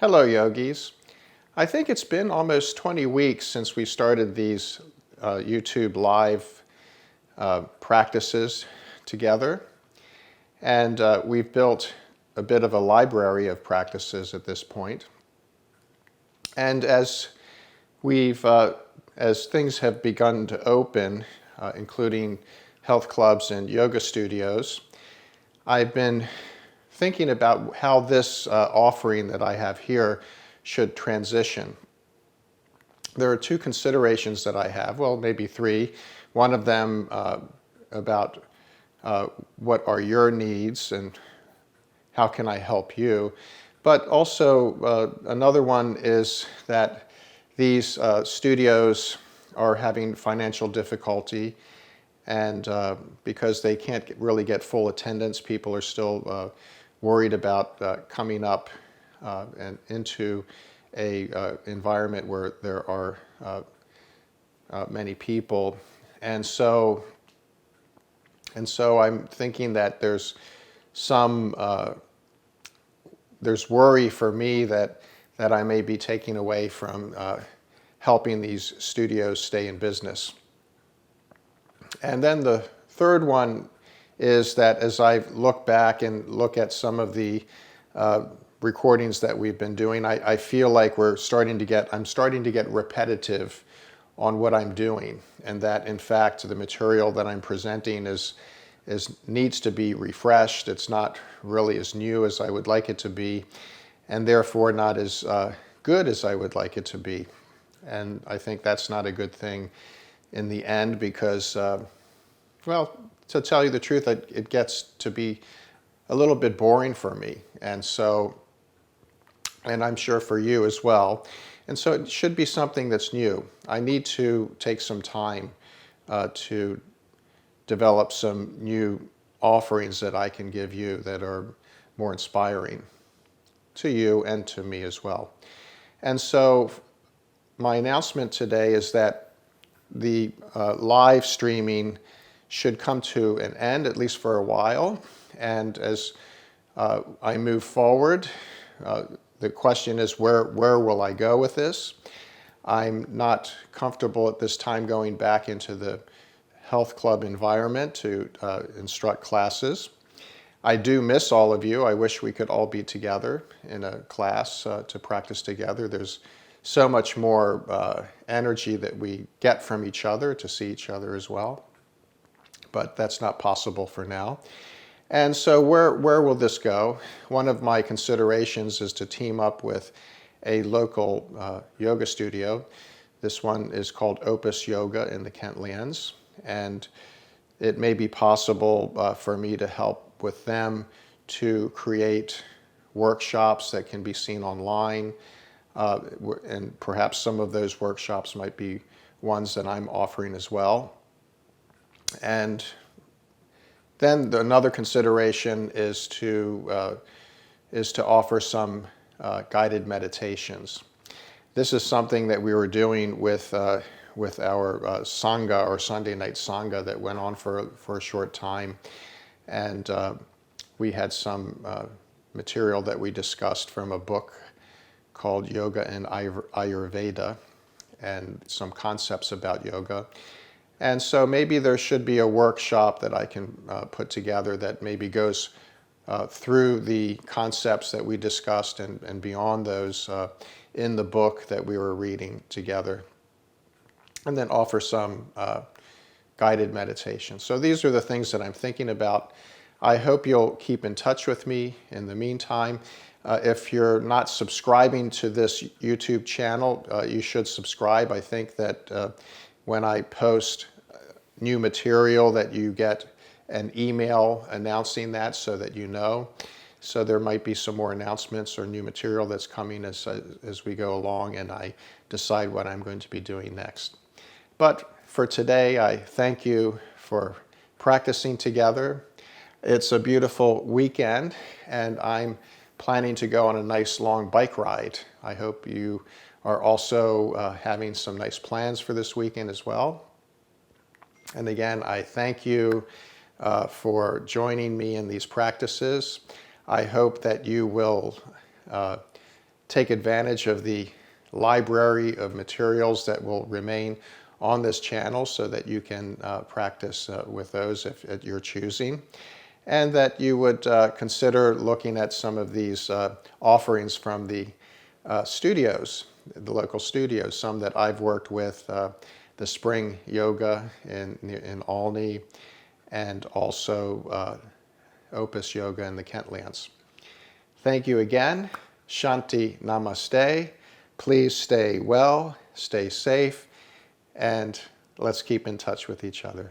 Hello, yogis. I think it's been almost 20 weeks since we started these YouTube live practices together. And we've built a bit of a library of practices at this point. And as things have begun to open, including health clubs and yoga studios, I've been thinking about how this offering that I have here should transition. There are two considerations that I have, well, maybe three. One of them about what are your needs and how can I help you. But also another one is that these studios are having financial difficulty, and because they can't really get full attendance, people are still worried about coming up and into a environment where there are many people. And so I'm thinking that there's worry for me that I may be taking away from helping these studios stay in business. And then the third one is that as I look back and look at some of the recordings that we've been doing, I feel like I'm starting to get repetitive on what I'm doing, and that in fact the material that I'm presenting needs to be refreshed. It's not really as new as I would like it to be, and therefore not as good as I would like it to be. And I think that's not a good thing in the end because, well, to tell you the truth, it gets to be a little bit boring for me. And I'm sure for you as well. And so it should be something that's new. I need to take some time to develop some new offerings that I can give you that are more inspiring to you and to me as well. And so my announcement today is that the live streaming should come to an end, at least for a while. And as I move forward, the question is where will I go with this? I'm not comfortable at this time going back into the health club environment to instruct classes. I do miss all of you. I wish we could all be together in a class to practice together. There's so much more energy that we get from each other to see each other as well. But that's not possible for now. And so where will this go? One of my considerations is to team up with a local yoga studio. This one is called Opus Yoga in the Kentlands. And it may be possible for me to help with them to create workshops that can be seen online. And perhaps some of those workshops might be ones that I'm offering as well. And then another consideration is to offer some guided meditations. This is something that we were doing with our Sangha, or Sunday night Sangha, that went on for a short time. And we had some material that we discussed from a book called Yoga and Ayurveda, and some concepts about yoga. And so maybe there should be a workshop that I can put together that maybe goes through the concepts that we discussed and beyond those in the book that we were reading together, and then offer some guided meditation. So these are the things that I'm thinking about. I hope you'll keep in touch with me in the meantime. If you're not subscribing to this YouTube channel, you should subscribe. I think that when I post new material that you get an email announcing that so that you know. So there might be some more announcements or new material that's coming as we go along and I decide what I'm going to be doing next. But for today, I thank you for practicing together. It's a beautiful weekend and I'm planning to go on a nice long bike ride. I hope you are also having some nice plans for this weekend as well. And again, I thank you for joining me in these practices. I hope that you will take advantage of the library of materials that will remain on this channel so that you can practice with those if at your choosing, and that you would consider looking at some of these offerings from the studios, the local studios, some that I've worked with, the Spring Yoga in Olney, and also Opus Yoga in the Kentlands. Thank you again. Shanti Namaste. Please stay well, stay safe, and let's keep in touch with each other.